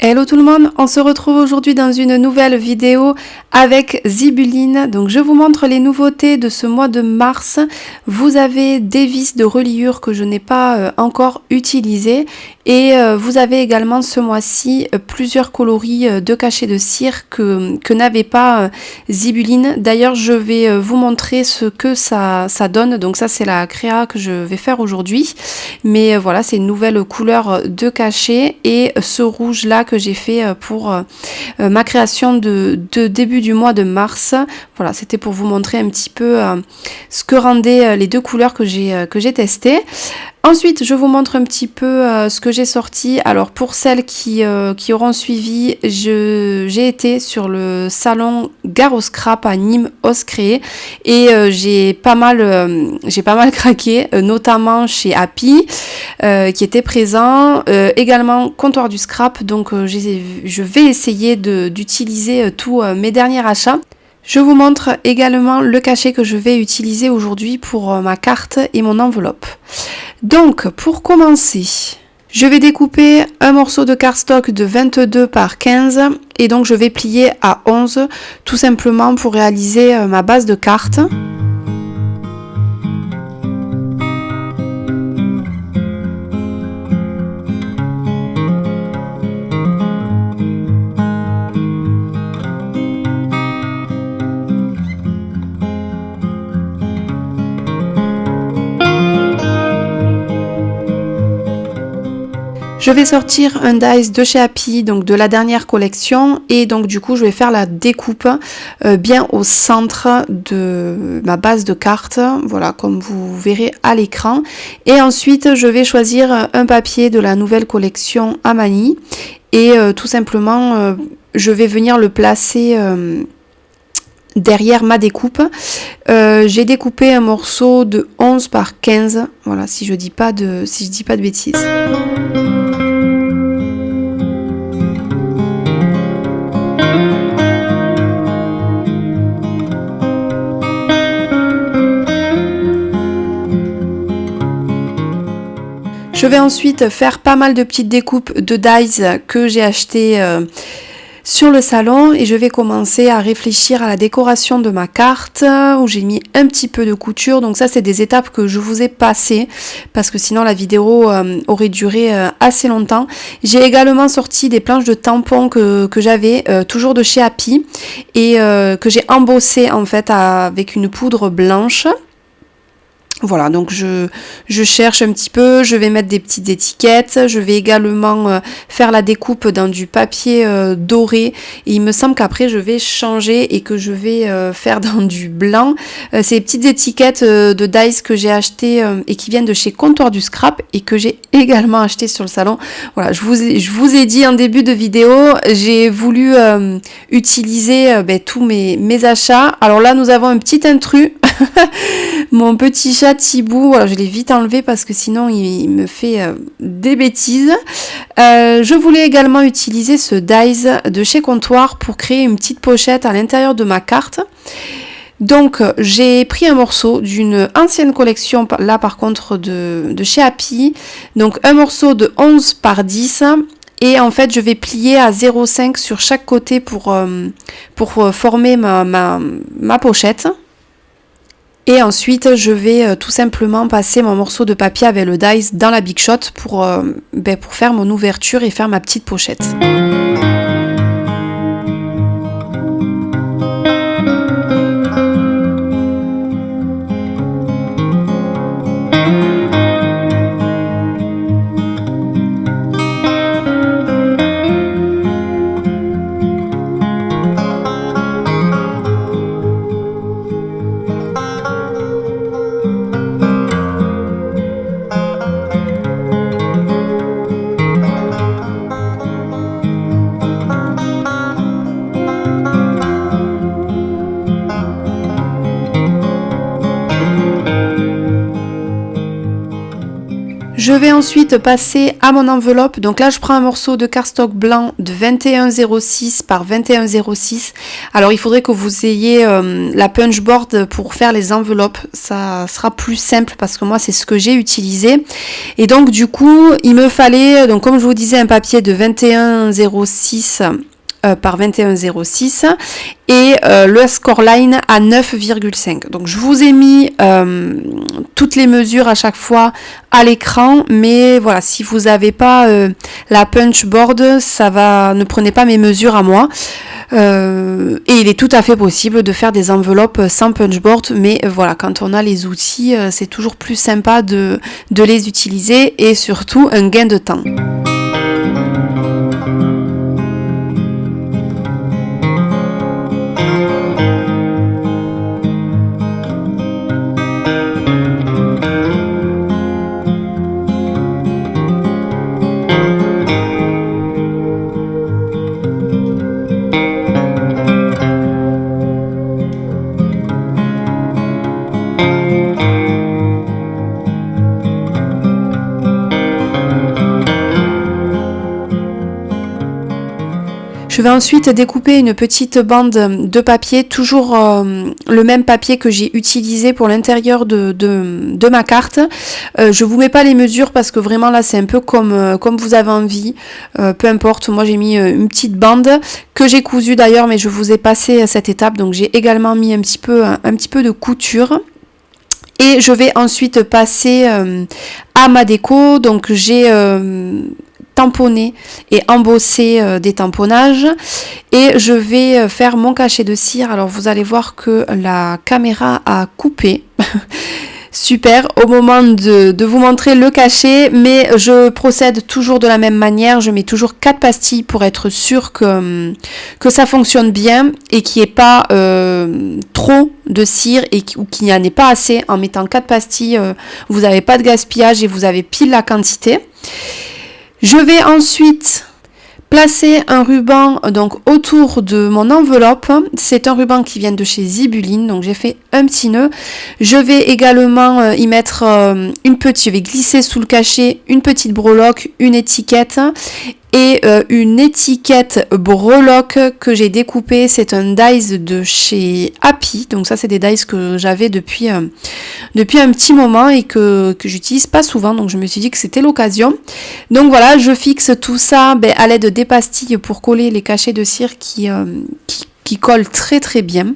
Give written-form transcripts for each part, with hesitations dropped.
Hello tout le monde, on se retrouve aujourd'hui dans une nouvelle vidéo avec Zibuline. Donc je vous montre les nouveautés de ce mois de mars. Vous avez des vis de reliure que je n'ai pas encore utilisées et vous avez également ce mois-ci plusieurs coloris de cachets de cire que n'avait pas Zibuline. D'ailleurs je vais vous montrer ce que ça donne. Donc ça c'est la créa que je vais faire aujourd'hui. Mais voilà, c'est une nouvelle couleur de cachet et ce rouge là que j'ai fait pour ma création de début du mois de mars. Voilà, c'était pour vous montrer un petit peu ce que rendaient les deux couleurs que j'ai testées. Ensuite, je vous montre un petit peu ce que j'ai sorti. Alors, pour celles qui auront suivi, j'ai été sur le salon Gare au Scrap à Nîmes Oscré et j'ai pas mal craqué, notamment chez Happy qui était présent, également Comptoir du Scrap. Donc, je vais essayer d'utiliser tous mes derniers achats. Je vous montre également le cachet que je vais utiliser aujourd'hui pour ma carte et mon enveloppe. Donc, pour commencer, je vais découper un morceau de cardstock de 22 par 15 et donc je vais plier à 11 tout simplement pour réaliser ma base de carte. Je vais sortir un dies de chez Happy, donc de la dernière collection, et donc du coup je vais faire la découpe bien au centre de ma base de cartes, voilà, comme vous verrez à l'écran. Et ensuite je vais choisir un papier de la nouvelle collection Amani et tout simplement je vais venir le placer derrière ma découpe. J'ai découpé un morceau de 11 par 15, voilà, si je dis pas de bêtises. Je vais ensuite faire pas mal de petites découpes de dies que j'ai achetées sur le salon et je vais commencer à réfléchir à la décoration de ma carte où j'ai mis un petit peu de couture. Donc ça c'est des étapes que je vous ai passées parce que sinon la vidéo aurait duré assez longtemps. J'ai également sorti des planches de tampons que j'avais toujours de chez Happy et que j'ai embossé en fait avec une poudre blanche. Voilà, donc je cherche un petit peu, je vais mettre des petites étiquettes, je vais également faire la découpe dans du papier doré et il me semble qu'après je vais changer et que je vais faire dans du blanc. Ces petites étiquettes de dies que j'ai achetées et qui viennent de chez Comptoir du Scrap et que j'ai également acheté sur le salon. Voilà, je vous ai dit en début de vidéo, j'ai voulu utiliser tous mes achats. Alors là nous avons un petit intrus. Mon petit chat Tibou, voilà, je l'ai vite enlevé parce que sinon il me fait des bêtises. Je voulais également utiliser ce dies de chez Comptoir pour créer une petite pochette à l'intérieur de ma carte. Donc j'ai pris un morceau d'une ancienne collection, là par contre de chez Happy, donc un morceau de 11 par 10. Et en fait, je vais plier à 0,5 sur chaque côté pour former ma pochette. Et ensuite, je vais tout simplement passer mon morceau de papier avec le dies dans la Big Shot pour faire mon ouverture et faire ma petite pochette. Je vais ensuite passer à mon enveloppe. Donc là, je prends un morceau de cardstock blanc de 21,06 par 21,06. Alors, il faudrait que vous ayez la punchboard pour faire les enveloppes. Ça sera plus simple parce que moi, c'est ce que j'ai utilisé. Et donc, du coup, il me fallait, donc comme je vous disais, un papier de 21,06 par 21,06 et le scoreline à 9,5. Donc je vous ai mis toutes les mesures à chaque fois à l'écran, mais voilà, si vous n'avez pas la punchboard, ne prenez pas mes mesures à moi. Et il est tout à fait possible de faire des enveloppes sans punchboard, mais voilà, quand on a les outils, c'est toujours plus sympa de les utiliser et surtout un gain de temps. Je vais ensuite découper une petite bande de papier, toujours le même papier que j'ai utilisé pour l'intérieur de ma carte. Je vous mets pas les mesures parce que vraiment là c'est un peu comme vous avez envie, peu importe. Moi j'ai mis une petite bande que j'ai cousue d'ailleurs, mais je vous ai passé cette étape, donc j'ai également mis un petit peu de couture. Et je vais ensuite passer à ma déco, donc j'ai tamponner et embosser des tamponnages et je vais faire mon cachet de cire. Alors vous allez voir que la caméra a coupé super au moment de vous montrer le cachet, mais je procède toujours de la même manière. Je mets toujours 4 pastilles pour être sûr que ça fonctionne bien et qu'il n'y ait pas trop de cire ou qu'il n'y en ait pas assez. En mettant 4 pastilles, vous n'avez pas de gaspillage et vous avez pile la quantité. Je vais ensuite placer un ruban donc autour de mon enveloppe. C'est un ruban qui vient de chez Zibuline, donc j'ai fait un petit nœud. Je vais également y mettre je vais glisser sous le cachet une petite breloque, une étiquette et une étiquette breloque que j'ai découpée. C'est un dies de chez Happy, donc ça c'est des dies que j'avais depuis un petit moment et que j'utilise pas souvent, donc je me suis dit que c'était l'occasion. Donc voilà, je fixe tout ça à l'aide des pastilles pour coller les cachets de cire qui collent très très bien.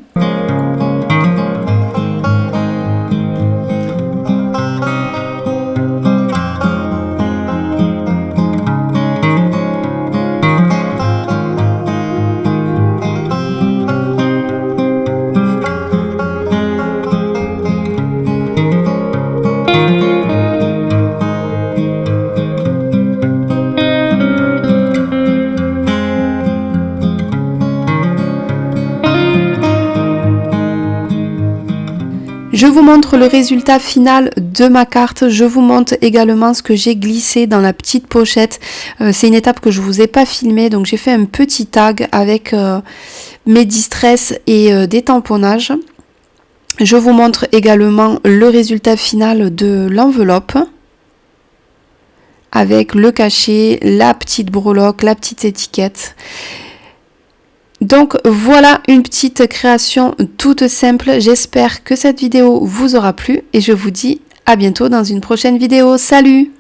Je vous montre le résultat final de ma carte. Je vous montre également ce que j'ai glissé dans la petite pochette. C'est une étape que je vous ai pas filmée, donc j'ai fait un petit tag avec mes distress et des tamponnages. Je vous montre également le résultat final de l'enveloppe avec le cachet, la petite breloque, la petite étiquette. Donc voilà une petite création toute simple. J'espère que cette vidéo vous aura plu et je vous dis à bientôt dans une prochaine vidéo. Salut!